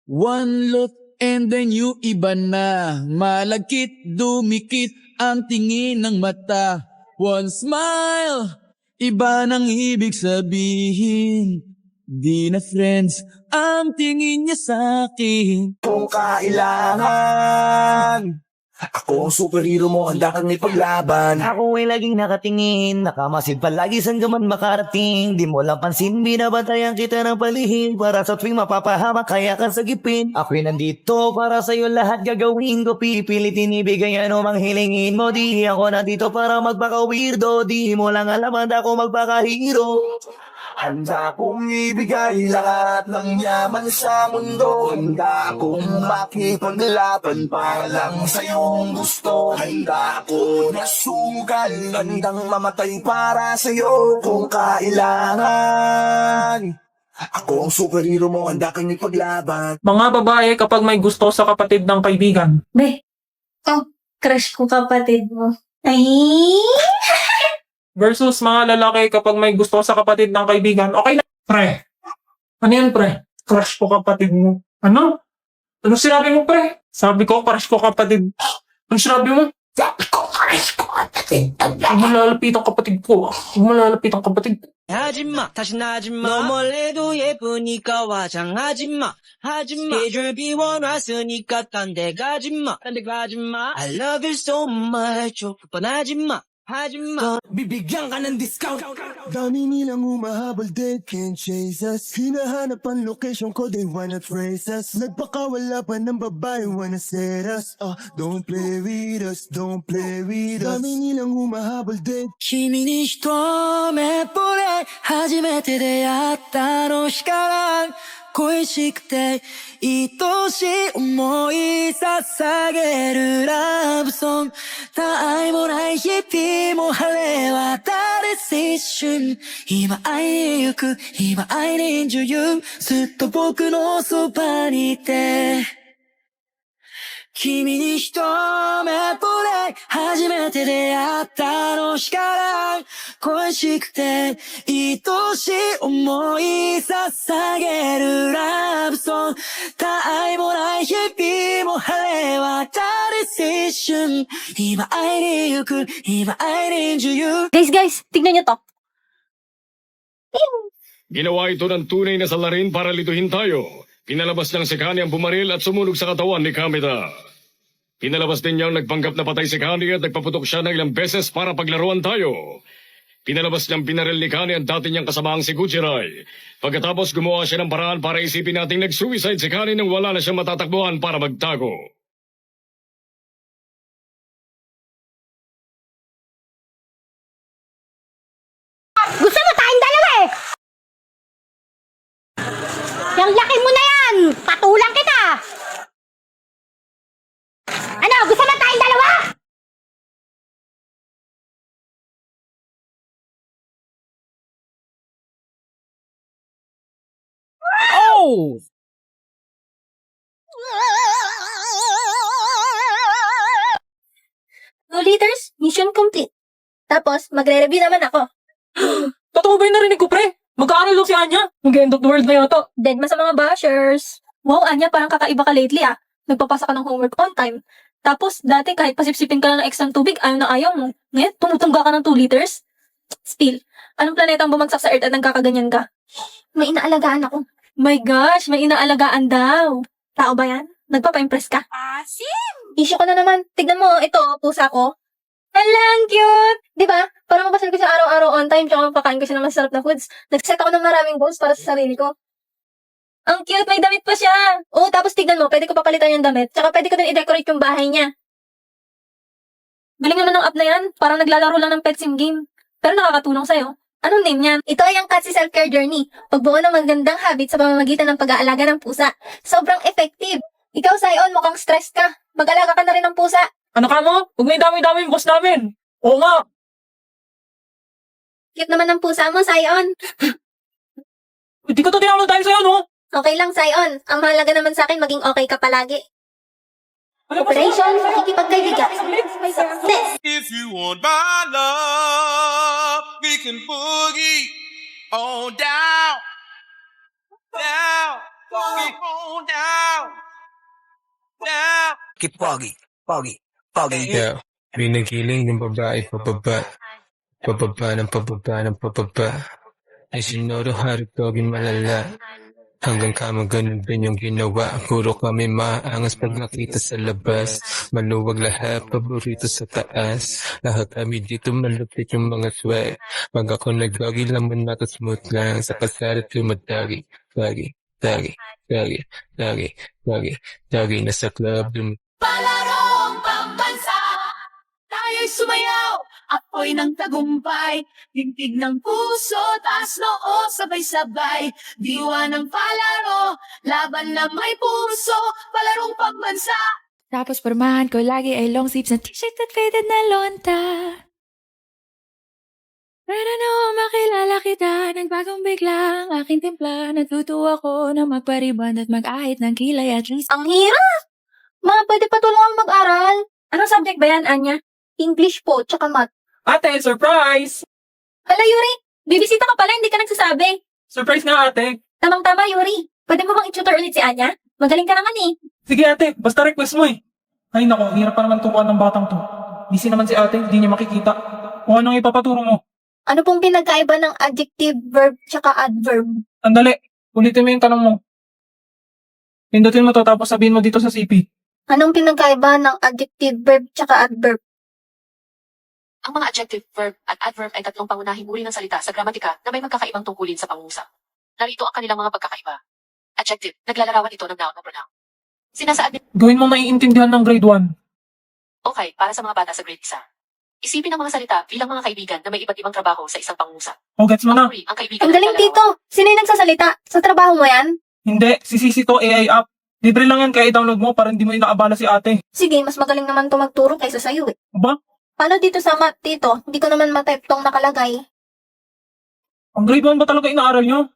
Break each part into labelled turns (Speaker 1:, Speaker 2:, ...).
Speaker 1: One look and then you iba na. Malagkit, dumikit ang tingin ng mata. One smile, iba nang ibig sabihin. Di na friends ang tingin niya sa'kin.
Speaker 2: Kung kailangan ako ang superhero mo, handa kang ipaglaban. Ako ay laging nakatingin, nakamasid palagi saan ka man makarating. Di mo lang pansin, binabantayan kita ng palihim. Para sa tuwing mapapahamak, kaya kang sagipin. Ako'y nandito para sa'yo lahat gagawin ko. Pipilitin ibigay ano mang hilingin mo. Di ako nandito para magpaka-weirdo. Di mo lang alam, handa ako magpaka-hero. Handa kong ibigay lahat ng yaman sa mundo. Handa akong makipaglaban para lang sa iyong gusto. Handa ako nasugal, handang mamatay para sa iyo kung kailangan. Ako ang superhero mo, handa kang ipaglaban.
Speaker 3: Mga babae kapag may gusto sa kapatid ng kaibigan.
Speaker 4: Be, crush ko kapatid mo. Ay!
Speaker 3: Versus mga lalaki kapag may gusto sa kapatid ng kaibigan. Okay na. Pre. Ano yan, pre? Crush ko kapatid mo. Ano? Ano sinabi mo, pre? Sabi ko, crush ko kapatid. Ano sinabi mo? Sabi ko, crush ko kapatid. Huwag mo lalapit ang kapatid ko. Huwag mo lalapit ang kapatid ko.
Speaker 5: 하지마 다신 하지마 너 몰래도 예쁘니까 화장하지마 하지마 스케줄 비워놨으니까 딴 데 가지마 I love you so much 뻔하지마 하지마
Speaker 2: Bibigyan ka ng discount. Dami nilang umahabol, they can't chase us. Hinahanap ang location ko, they wanna trace us. Nagpakawala pa ng babae, wanna set us. Don't play with us, don't play with us. Dami nilang umahabol, they
Speaker 5: 君に一目惚れ初めて出会ったの日から恋しくて愛しい思い捧げるラブソング他愛もない日々も晴れ渡る青春今会いに行く今会いに女優ずっと僕のそばにいて君に一目惚れ初めて出会ったの日から恋しくて愛しい思い捧げるラブソング他愛もない日々も晴れ渡る青春今会いに行く今会いに女優
Speaker 4: Guys, tignan nyo to.
Speaker 6: Ginawa ito ng tunay na salarin para lituhin tayo. Pinalabas ng si Kani ang bumaril at sumunog sa katawan ni Kamita. Pinalabas din niyang nagpanggap na patay si Kani at nagpaputok siya ng ilang beses para paglaruan tayo. Pinalabas niyang binaril ni Kani ang dati niyang kasamaang si Gujiray. Pagkatapos gumawa siya ng paraan para isipin nating nag-suicide si Kani nang wala na siyang matatakbuhan para magtago.
Speaker 4: Gusto mo tayong dalawa eh! Yung laki mo na yan! Patulang kita! Ano? Gusto mo tayong dalawa?
Speaker 1: Oh!
Speaker 4: No liters, mission complete. Tapos, magre-review naman ako.
Speaker 3: Totoo ba yung narinig ko, pre? Magkaaral daw si Anya? Mag-end of the world na yata.
Speaker 4: Deadma sa mga bashers. Wow, Anya, parang kakaiba ka lately ah. Nagpapasa ka ng homework on time. Tapos, dati kahit pasipsipin ka lang ng extra tubig, ayaw na ayaw mo. Ngayon, tumutungga ka ng 2 liters. Still, anong planeta ang bumagsak sa Earth at nagkakaganyan ka? May inaalagaan ako. My gosh, may inaalagaan daw. Tao ba yan? Nagpapa-impress ka? Issue ko na naman. Tignan mo, ito, pusa ko. Hala, ang cute! Diba? Para mapasal ko siya araw-araw on time, tsaka mapakain ko siya ng masarap na foods. Nag-set ako ng maraming goals para sa sarili ko. Ang cute! May damit pa siya! Oo, tapos tignan mo, pwede ko papalitan yung damit. Tsaka pwede ko din i-decorate yung bahay niya. Galing naman ng app na yan. Parang naglalaro lang ng pet sim game. Pero nakakatulong sa'yo. Anong name niyan? Ito ay ang Katsi Self-Care Journey. Pagbuo ng magandang habit sa pamamagitan ng pag-aalaga ng pusa. Sobrang effective. Ikaw, Sion, mukhang stressed ka. Mag-alaga ka na rin ng pusa.
Speaker 3: Ano ka mo? Huwag may dami-dami yung boss namin. Oo nga.
Speaker 4: Cute naman ng pusa mo, Sion.
Speaker 3: Hindi ko to tinawag tayo sa'yo, no?
Speaker 4: Okay lang, Sion. Ang mahalaga naman sa akin, maging okay ka palagi.
Speaker 3: Ano ba?
Speaker 4: Operation, makikipagkaibigan. Success!
Speaker 7: If you want my love, we can boogie on down, down. Oh, down, down.
Speaker 2: Keep pogi, pogi, pogi.
Speaker 8: Yeah, binigiling yung babae pababa. Pababa ng pababa ng pababa. As you know, harap toging malala. Hanggang kama ganun din yung ginawa. Puro kami maangas pag nakita sa labas. Maluwag lahat, paborito sa taas. Lahat kami dito malupit yung mga swag. Pag ako nag-doggy, laman nato smooth lang. Sa kasara tumadagi. Dagi, dagi, dagi, dagi, dagi, dagi. Nasa club,
Speaker 5: Palarong pambansa, tayo'y sumayaw, apoy ng tagumpay, tintig ng puso, taas noo, sabay-sabay, diwa ng palaro, laban na may puso, palarong pambansa.
Speaker 9: Tapos pormahan ko lagi ay long sleeves na t-shirt at faded na lonta. Pero no, makilala kita, nagbagong bigla ang aking timpla. Natutuwa ko na magpariban at mag-ahit ng kilay at least.
Speaker 4: Ang hirap! Ma, pwede pa tulungan mag-aral. Anong subject ba yan, Anya? English po, tsaka math.
Speaker 3: Ate, surprise!
Speaker 4: Hala, Yuri! Bibisita ka pala, hindi ka nagsasabi.
Speaker 3: Surprise nga, ate.
Speaker 4: Tamang-tama, Yuri. Pwede mo bang i-tutor ulit si Anya? Magaling ka naman eh.
Speaker 3: Sige, ate. Basta request mo eh. Ay, nako. Hirap pa naman turuan ng batang to. Busy naman si ate. Hindi niya makikita. Kung anong ipapaturo mo.
Speaker 4: Ano pong pinagkaiba ng adjective, verb, tsaka adverb?
Speaker 3: Andali. Ulitin mo yung tanong mo. Pindutin mo to tapos sabihin mo dito sa CP.
Speaker 4: Anong pinagkaiba ng adjective, verb, tsaka adverb?
Speaker 10: Ang mga adjective, verb, at adverb ay tatlong pangunahing uri ng salita sa gramatika na may magkakaibang tungkulin sa pangungusap. Narito ang kanilang mga pagkakaiba. Adjective, naglalarawan ito ng noun o pronoun. Sinasaad
Speaker 3: Gawin mo naiintindihan ng grade 1.
Speaker 10: okay para sa mga bata sa grade 1. Isipin ang mga salita bilang mga kaibigan na may iba't ibang trabaho sa isang pangungusap.
Speaker 3: O, gets mo na?
Speaker 10: Uri, ang kaibigan
Speaker 4: Ang galing, Tito. Sino yung nagsasalita? Sa trabaho mo yan?
Speaker 3: Hindi. Si Sisi to AI app. Libre lang yan kaya i-download mo para hindi mo inaabala si ate.
Speaker 4: Sige, mas magaling naman to magturo kaysa sa'yo eh.
Speaker 3: Aba?
Speaker 4: Paano dito sa math, Tito? Hindi ko naman matype tong nakalagay.
Speaker 3: Ang grade 1 ba talaga inaaral nyo?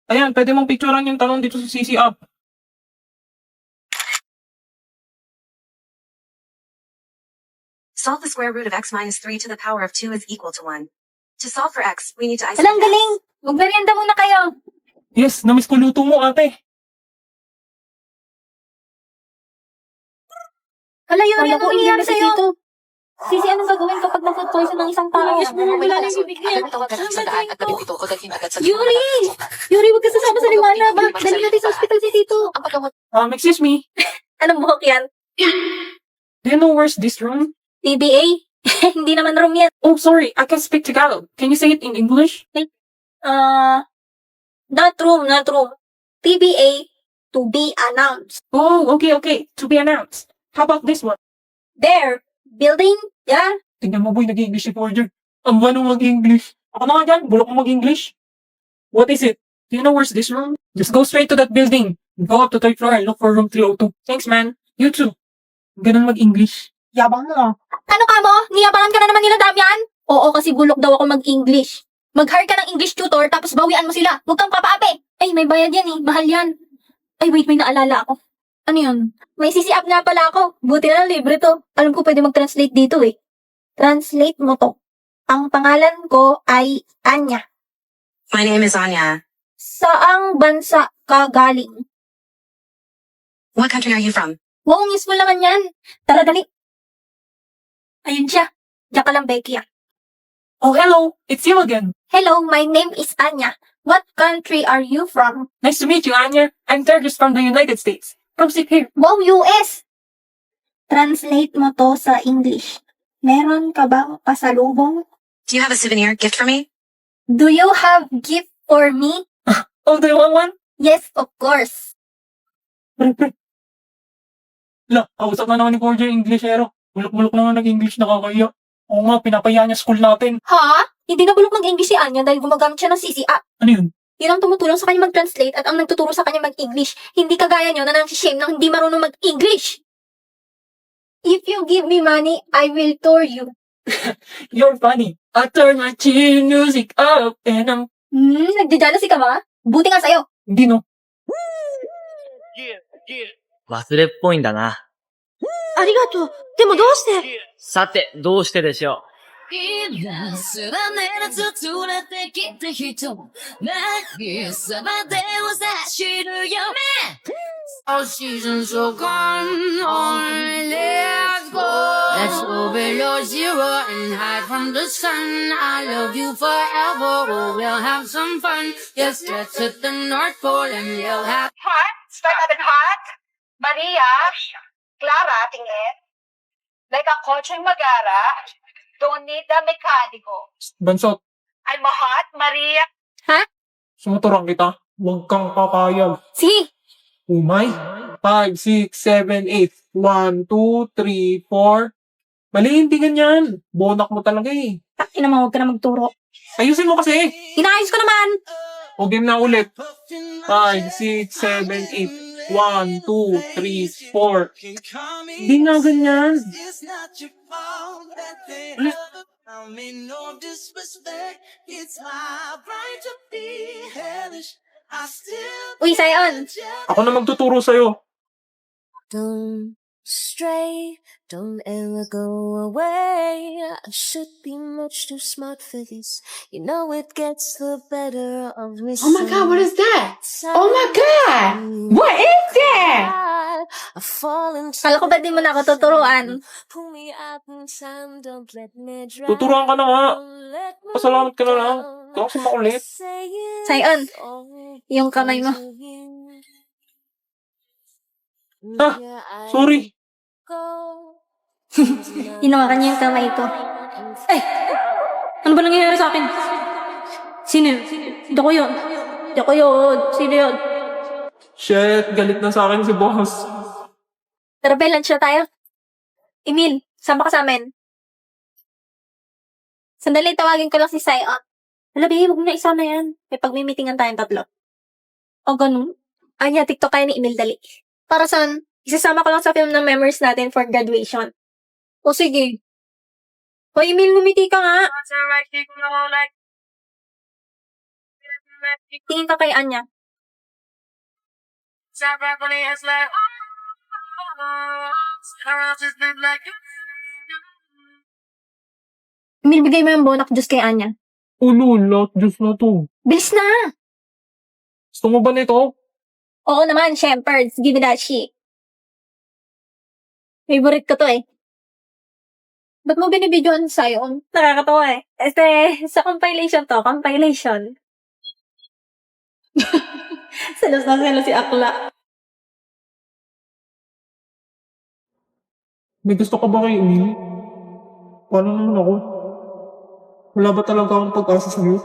Speaker 3: Ayan, pwede mong picturean yung tanong dito sa CC app.
Speaker 10: Solve the square root of x minus 3 to the power of 2 is equal to 1. To solve for x, we need to isolate
Speaker 4: Alang galing! Magmerienda muna kayo.
Speaker 3: Yes, namiss ko luto mo ate.
Speaker 4: Hala, Yuri, anong nangyayari sa'yo? Sisi, anong gagawin kapag na-food poison ng isang tao? Wala na yung bibig niya. Yuri! Yuri, huwag ka sasama sa liwanag. Dali natin sa hospital si Tito.
Speaker 3: Excuse me.
Speaker 4: Anong buhok yan?
Speaker 3: Do you know where's this room?
Speaker 4: TBA? Hindi naman room yan.
Speaker 3: Oh, sorry. I can speak Tagalog. Can you say it in English?
Speaker 4: Not room, not room. TBA, to be announced.
Speaker 3: Oh, okay. To be announced. How about this one?
Speaker 4: There, building, yeah.
Speaker 3: Tingnan mo boy, nag-English si Forger. Ang banong mag-English. Ako na nga dyan, bulok mo mag-English. What is it? Do you know where's this room? Just go straight to that building. Go up to 3rd floor and look for room 302. Thanks, man. You too. Ganun mag-English. Yabang mo ah.
Speaker 4: Ano ka mo? Niyabangan ka na naman nila, Damian? Oo, kasi bulok daw ako mag-English. Mag-hire ka ng English tutor, tapos bawian mo sila. Huwag kang papaapi. Ay, may bayad yan eh. Mahal yan. Ay, wait, may naalala ako. Ano yun? May CC app nga pala ako. Buti na libre to. Alam ko pwede mag-translate dito eh. Translate mo to. Ang pangalan ko ay Anya.
Speaker 10: My name is Anya.
Speaker 4: Saang bansa ka galing?
Speaker 10: What country are you from?
Speaker 4: Wow, useful naman yan. Tara, dali. Ayun siya. Diyan ka lang, Becky ah.
Speaker 3: Oh, hello. It's you again.
Speaker 4: Hello, my name is Anya. What country are you from?
Speaker 3: Nice to meet you, Anya. I'm Tergis from the United States. Come sit here.
Speaker 4: Wow, US! Translate mo to sa English. Meron ka bang pasalubong?
Speaker 10: Do you have a souvenir gift for me?
Speaker 4: Do you have gift for me?
Speaker 3: Oh, do you want one?
Speaker 4: Yes, of course.
Speaker 3: La, kausap na naman ni Forger yung Englishero. Bulok-bulok na nga nag-English, nakakaya. Oo nga, pinapaya niya school natin.
Speaker 4: Ha? Hindi na bulok mag-English si Anya dahil gumagamit siya ng CC app.
Speaker 3: Ano yun?
Speaker 4: Yun ang tumutulong sa kanya mag-translate at ang nagtuturo sa kanya mag-English. Hindi kagaya nyo na nang-shame nang hindi marunong mag-English. If you give me money, I will tour you.
Speaker 3: You're funny. I turn my chill music up and I'm...
Speaker 4: Nagdadala ka ba? Buti nga sa'yo.
Speaker 3: Hindi no.
Speaker 2: 忘れっぽいんだな。
Speaker 5: ありがとう。でもどうして？
Speaker 11: さて、どうしてでしょ
Speaker 9: 今すらねらず連れてきた人渚までを走る夢 All seasons are gone on, let's go. Let's go below zero and hide from the sun. I love you forever, oh, we'll have some fun. Yes, let's hit the North Pole and we'll have
Speaker 11: Hot? Start natin hot? Maria? Clara, tingin? Like a coaching magara? Don't need the mechanico.
Speaker 3: Bansot,
Speaker 11: I'm a hot, Maria.
Speaker 3: sumuturang kita. Huwag kang papayag.
Speaker 4: Sige,
Speaker 3: Umay. 5, 6, 7, 8. 1, 2, 3, 4. Mali, hindi ganyan. Bonak mo talaga eh.
Speaker 4: takin naman, huwag ka na magturo.
Speaker 3: Ayusin mo kasi.
Speaker 4: Inayos ko naman!
Speaker 3: O game na ulit. 5, 6, 7, 8. 1, 2, 3, 4. Hindi nga ganyan. Ulit.
Speaker 4: Uy, Sion!
Speaker 3: Ako na magtuturo sa'yo.
Speaker 9: Don't stray, don't ever go away. I should be much too smart for this. You know it gets the better of me.
Speaker 12: Oh my god, what is that? Oh my god! What is that?
Speaker 9: I fall into
Speaker 4: Kala ko ba di mo na ako tuturuan?
Speaker 9: Pull me out in time, don't let me drown.
Speaker 3: Tuturuan ka na nga.
Speaker 9: Don't let me
Speaker 3: Pasalamat ka na lang.
Speaker 9: down.
Speaker 3: Ikaw kasi makulit.
Speaker 9: Say it
Speaker 4: Sion,
Speaker 9: all
Speaker 4: yung kamay mo.
Speaker 9: to you.
Speaker 3: Ah,
Speaker 9: Yeah, I
Speaker 3: sorry.
Speaker 9: go.
Speaker 4: Hinawakan niya yung kamay ko. Eh! Ano ba nangyayari sa akin? Sino yun? Hindi ko yun. Hindi ko yun. Sino yun?
Speaker 3: Shit, galit na sa akin si boss.
Speaker 4: Tara, Bel, lunch na tayo. Emil, sama ka sa amin. Sandali, tawagin ko lang si Sion. Hala, babe, huwag mo na isama yan. May pagmimitingan tayong tatlo. O, ganun. Anya, TikTok kayo ni Emil, dali. Para saan? Isasama ko lang sa film ng memories natin for graduation. O, sige. O, Emil, ngumiti ka nga. Tingin ka kay Anya. Emil, bigay mo yung bonak juice kay Anya.
Speaker 3: Ulo, lot juice na to.
Speaker 4: Bilis na!
Speaker 3: Gusto mo ba nito?
Speaker 4: Oo naman, Shepherds. Give me that shit. Favorite ko to eh. Ba't mo binibidyoan sa'yo? Nakakatawa eh. Sa compilation to, compilation. Salos na salos si Akla.
Speaker 3: May gusto ka ba kay Emil? Paano naman ako? Wala ba talaga akong pag-asa sa'yo?